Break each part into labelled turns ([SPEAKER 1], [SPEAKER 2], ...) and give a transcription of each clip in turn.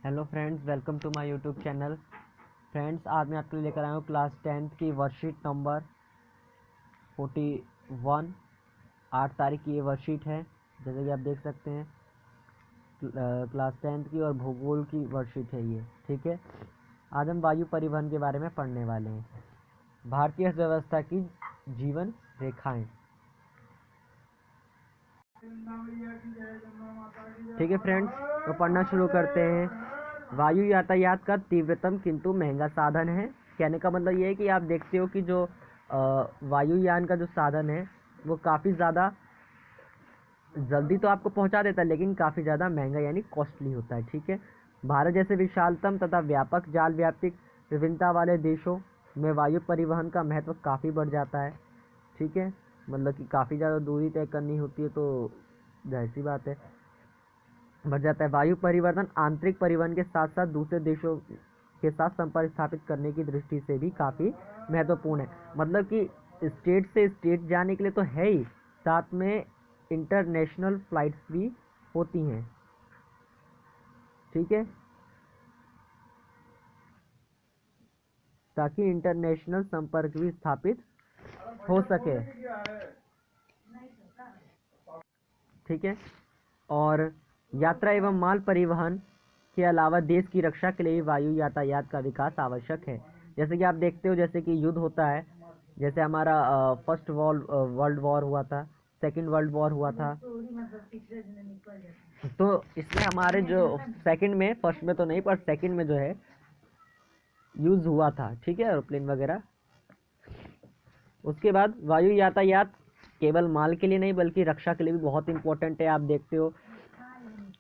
[SPEAKER 1] Hello friends, welcome to my YouTube channel. Friends, आज मैं आपके लिए लेकर आया हूँ क्लास 10th की वर्कशीट नंबर 41। 8 तारीख की ये वर्कशीट है, जैसे कि आप देख सकते हैं। क्लास 10th की और भूगोल की वर्कशीट है ये, ठीक है। आज हम वायु परिवहन के बारे में पढ़ने वाले हैं। भारतीय अर्थव्यवस्था की जीवन रेखाएं। ठीक है फ्रेंड्स, तो पढ़ना शुरू करते हैं। वायु यातायात का तीव्रतम किंतु महंगा साधन है। कहने का मतलब ये है कि आप देखते हो कि जो वायुयान का जो साधन है वो काफ़ी ज़्यादा जल्दी तो आपको पहुंचा देता है, लेकिन काफ़ी ज़्यादा महंगा यानी कॉस्टली होता है, ठीक है। भारत जैसे विशालतम तथा व्यापक जाल व्यापिक विभिन्नता वाले देशों में वायु परिवहन का महत्व काफ़ी बढ़ जाता है, ठीक है। मतलब कि काफ़ी ज़्यादा दूरी तय करनी होती है तो जाहिर सी बात है बढ़ जाता है। वायु परिवर्तन आंतरिक परिवहन के साथ साथ दूसरे देशों के साथ संपर्क स्थापित करने की दृष्टि से भी काफ़ी महत्वपूर्ण है। मतलब कि स्टेट से स्टेट जाने के लिए तो है ही, साथ में इंटरनेशनल फ्लाइट्स भी होती हैं, ठीक है, ताकि इंटरनेशनल संपर्क भी स्थापित हो सके, ठीक है। और यात्रा एवं माल परिवहन के अलावा देश की रक्षा के लिए वायु यातायात का विकास आवश्यक है। जैसे कि आप देखते हो, जैसे कि युद्ध होता है, जैसे हमारा फर्स्ट वर्ल्ड वॉर हुआ था, सेकंड वर्ल्ड वॉर हुआ था, तो इसमें हमारे जो सेकंड में, फर्स्ट में तो नहीं पर सेकंड में जो है यूज हुआ था, ठीक है, एरोप्लेन वगैरह। उसके बाद वायु यातायात केवल माल के लिए नहीं बल्कि रक्षा के लिए भी बहुत इंपॉर्टेंट है। आप देखते हो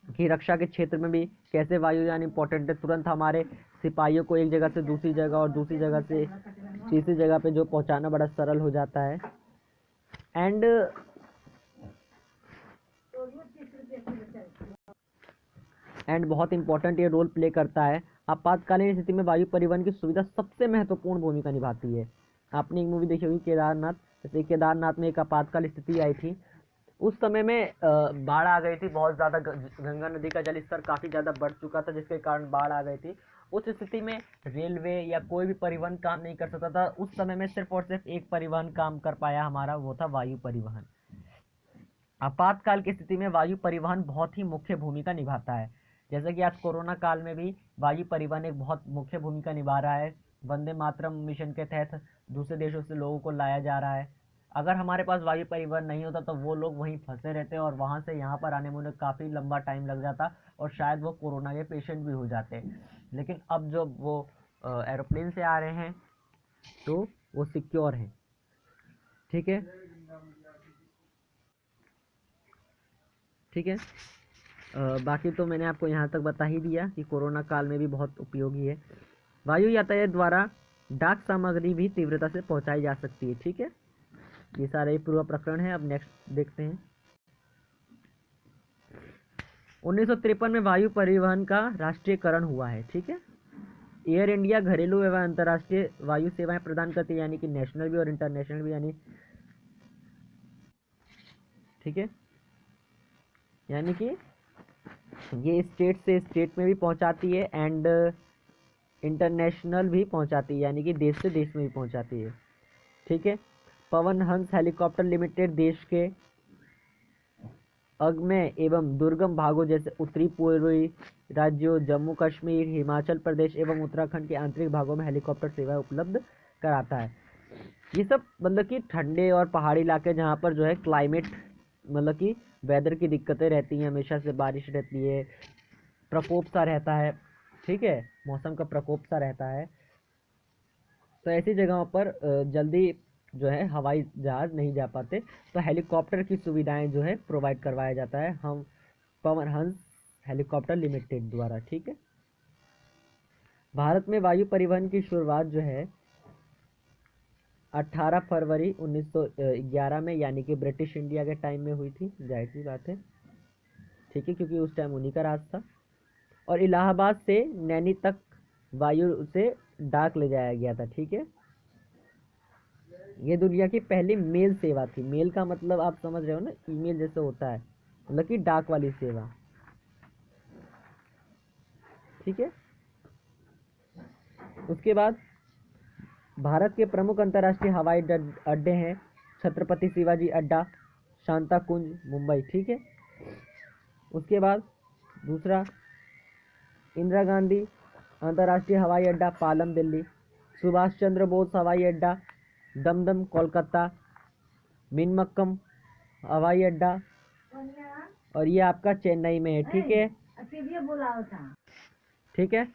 [SPEAKER 1] कि रक्षा के क्षेत्र में भी कैसे वायुयान इंपॉर्टेंट है। तुरंत हमारे सिपाहियों को एक जगह से दूसरी जगह और दूसरी जगह से तीसरी जगह पे जो पहुंचाना बड़ा सरल हो जाता है। एंड बहुत इंपॉर्टेंट ये रोल प्ले करता है। आपातकालीन स्थिति में वायु परिवहन की सुविधा सबसे महत्वपूर्ण भूमिका निभाती है। आपने एक मूवी देखी होगी केदारनाथ, जैसे केदारनाथ में एक आपातकाल स्थिति आई थी। उस समय में बाढ़ आ गई थी, बहुत ज़्यादा गंगा नदी का जल स्तर काफ़ी ज़्यादा बढ़ चुका था, जिसके कारण बाढ़ आ गई थी। उस स्थिति में रेलवे या कोई भी परिवहन काम नहीं कर सकता था। उस समय में सिर्फ और सिर्फ एक परिवहन काम कर पाया हमारा, वो था वायु परिवहन। आपातकाल की स्थिति में वायु परिवहन बहुत ही मुख्य भूमिका निभाता है। जैसे कि आज कोरोना काल में भी वायु परिवहन एक बहुत मुख्य भूमिका निभा रहा है। वंदे मातरम मिशन के तहत दूसरे देशों से लोगों को लाया जा रहा है। अगर हमारे पास वायु परिवहन नहीं होता तो वो लोग वहीं फंसे रहते और वहाँ से यहाँ पर आने में उन्हें काफ़ी लंबा टाइम लग जाता और शायद वो कोरोना के पेशेंट भी हो जाते। लेकिन अब जो वो एरोप्लेन से आ रहे हैं तो वो सिक्योर हैं, ठीक है, ठीक है। बाकी तो मैंने आपको यहाँ तक बता ही दिया कि कोरोना काल में भी बहुत उपयोगी है। वायु यातायात द्वारा डाक सामग्री भी तीव्रता से पहुँचाई जा सकती है, ठीक है। ये सारे ही पूर्व प्रकरण है। अब नेक्स्ट देखते हैं। 1953 में वायु परिवहन का राष्ट्रीयकरण हुआ है, ठीक है। एयर इंडिया घरेलू एवं अंतर्राष्ट्रीय वायु सेवाएं प्रदान करती है, यानी कि नेशनल भी और इंटरनेशनल भी, यानी ठीक है, यानी कि ये स्टेट से स्टेट में भी पहुंचाती है एंड इंटरनेशनल भी पहुंचाती है, यानी कि देश से देश में भी पहुंचाती है, ठीक है। पवन हंस हेलीकॉप्टर लिमिटेड देश के अगम्य एवं दुर्गम भागों जैसे उत्तरी पूर्वी राज्यों जम्मू कश्मीर, हिमाचल प्रदेश एवं उत्तराखंड के आंतरिक भागों में हेलीकॉप्टर सेवा उपलब्ध कराता है। ये सब मतलब कि ठंडे और पहाड़ी इलाके जहाँ पर जो है क्लाइमेट, मतलब कि वेदर की दिक्कतें रहती हैं, हमेशा से बारिश रहती है, प्रकोप सा रहता है, ठीक है, मौसम का प्रकोप सा रहता है, तो ऐसी जगहों पर जल्दी जो है हवाई जहाज़ नहीं जा पाते, तो हेलीकॉप्टर की सुविधाएं जो है प्रोवाइड करवाया जाता है हम पवन हंस हेलीकॉप्टर लिमिटेड द्वारा, ठीक है। भारत में वायु परिवहन की शुरुआत जो है 18 फरवरी 1911 में, यानी कि ब्रिटिश इंडिया के टाइम में हुई थी, जाहिर सी बात है, ठीक है, क्योंकि उस टाइम उन्हीं का राज था। और इलाहाबाद से नैनी तक वायु से डाक ले जाया गया था, ठीक है। ये दुनिया की पहली मेल सेवा थी। मेल का मतलब आप समझ रहे हो ना, ईमेल जैसे होता है, मतलब कि डाक वाली सेवा। ठीक है। उसके बाद भारत के प्रमुख अंतर्राष्ट्रीय हवाई अड्डे हैं छत्रपति शिवाजी अड्डा, शांताकुंज, मुंबई, ठीक है। उसके बाद दूसरा, इंदिरा गांधी अंतर्राष्ट्रीय हवाई अड्डा, पालम, दिल्ली, सुभाष चंद्र बोस हवाई अड्डा, दमदम, कोलकाता, मिनमक्कम हवाई अड्डा, और ये आपका चेन्नई में है, ठीक है। ठीक है।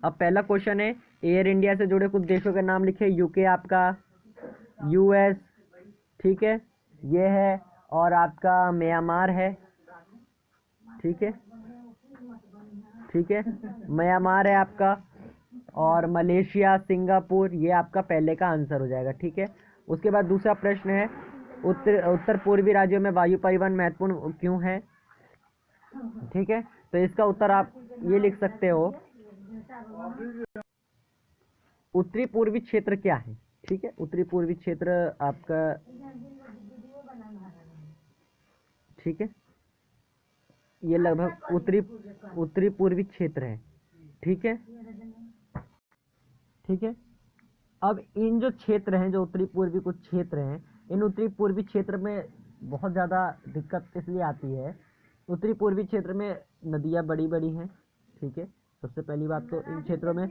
[SPEAKER 1] अब पहला क्वेश्चन है, एयर इंडिया से जुड़े कुछ देशों के नाम लिखे। यूके आपका, यूएस, ठीक है, ये है, और आपका म्यांमार है, ठीक है, ठीक है, म्यांमार है आपका, और मलेशिया, सिंगापुर, ये आपका पहले का आंसर हो जाएगा, ठीक है। उसके बाद दूसरा प्रश्न है, उत्तर पूर्वी राज्यों में वायु परिवहन महत्वपूर्ण क्यों है, ठीक है। तो इसका उत्तर आप ये लिख सकते हो, उत्तरी पूर्वी क्षेत्र क्या है, ठीक है। उत्तरी पूर्वी क्षेत्र आपका, ठीक है, ये लगभग उत्तरी पूर्वी क्षेत्र है, ठीक है, ठीक है। अब इन जो क्षेत्र हैं, जो उत्तरी पूर्वी कुछ क्षेत्र हैं, इन उत्तरी पूर्वी क्षेत्र में बहुत ज़्यादा दिक्कत इसलिए आती है, उत्तरी पूर्वी क्षेत्र में नदियाँ बड़ी बड़ी हैं, ठीक है। सबसे पहली बात तो इन क्षेत्रों में,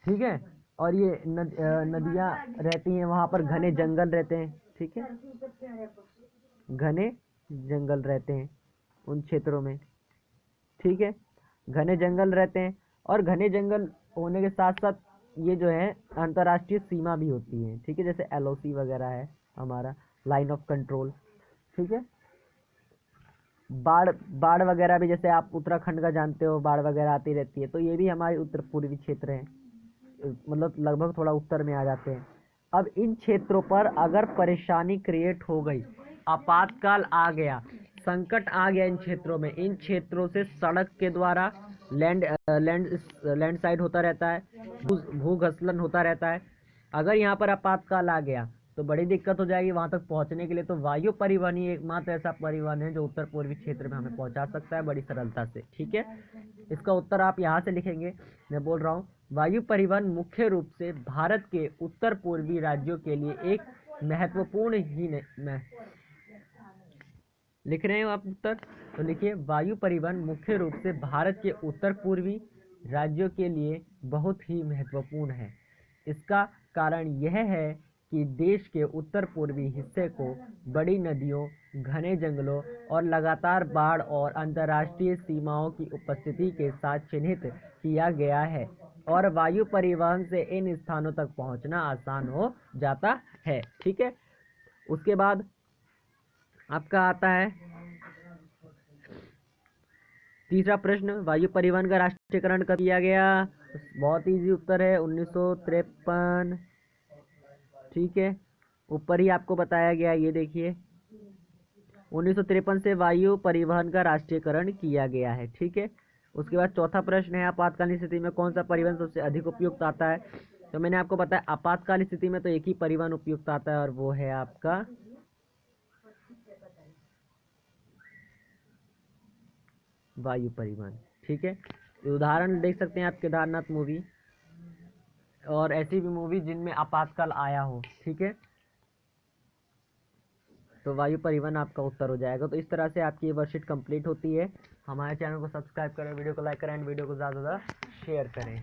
[SPEAKER 1] ठीक है, और ये नदियाँ रहती हैं, वहाँ पर घने जंगल रहते हैं, ठीक है, घने जंगल रहते हैं उन क्षेत्रों में, ठीक है, घने जंगल रहते हैं, और घने जंगल होने के साथ साथ ये जो है अंतर्राष्ट्रीय सीमा भी होती है, ठीक है, जैसे एलओसी वगैरह है हमारा, लाइन ऑफ कंट्रोल, ठीक है। बाढ़ वगैरह भी, जैसे आप उत्तराखंड का जानते हो, बाढ़ वगैरह आती रहती है, तो ये भी हमारे उत्तर पूर्वी क्षेत्र है, मतलब लगभग थोड़ा उत्तर में आ जाते हैं। अब इन क्षेत्रों पर अगर परेशानी क्रिएट हो गई, आपातकाल आ गया, संकट आ गया इन क्षेत्रों में, इन क्षेत्रों से सड़क के द्वारा लैंडस्लाइड होता रहता है, भूस्खलन होता रहता है। अगर यहाँ पर आपातकाल आ गया तो बड़ी दिक्कत हो जाएगी वहाँ तक पहुँचने के लिए। तो वायु परिवहन ही एकमात्र ऐसा परिवहन है जो उत्तर पूर्वी क्षेत्र में हमें पहुँचा सकता है बड़ी सरलता से, ठीक है। इसका उत्तर आप यहाँ से लिखेंगे, मैं बोल रहा हूँ, वायु परिवहन मुख्य रूप से भारत के उत्तर पूर्वी राज्यों के लिए एक महत्वपूर्ण ही लिख रहे हो आप उत्तर, तो लिखिए, वायु परिवहन मुख्य रूप से भारत के उत्तर पूर्वी राज्यों के लिए बहुत ही महत्वपूर्ण है। इसका कारण यह है कि देश के उत्तर पूर्वी हिस्से को बड़ी नदियों, घने जंगलों और लगातार बाढ़ और अंतर्राष्ट्रीय सीमाओं की उपस्थिति के साथ चिन्हित किया गया है, और वायु परिवहन से इन स्थानों तक पहुंचना आसान हो जाता है, ठीक है। उसके बाद आपका आता है तीसरा प्रश्न, वायु परिवहन का राष्ट्रीयकरण कब किया गया। बहुत इजी उत्तर है, 1953, ठीक है, ऊपर ही आपको बताया गया, ये देखिए 1953 से वायु परिवहन का राष्ट्रीयकरण किया गया है, ठीक है। उसके बाद चौथा प्रश्न है, आपातकालीन स्थिति में कौन सा परिवहन सबसे अधिक उपयुक्त आता है। तो मैंने आपको बताया आपातकालीन स्थिति में तो एक ही परिवहन उपयुक्त आता है, और वो है आपका वायु परिवहन, ठीक है। उदाहरण देख सकते हैं आप, केदारनाथ मूवी और ऐसी भी मूवी जिनमें आपातकाल आया हो, ठीक है। तो वायु परिवहन आपका उत्तर हो जाएगा। तो इस तरह से आपकी ये वर्कशीट कंप्लीट होती है। हमारे चैनल को सब्सक्राइब करें, वीडियो को लाइक करें एंड वीडियो को ज़्यादा से ज़्यादा शेयर करें।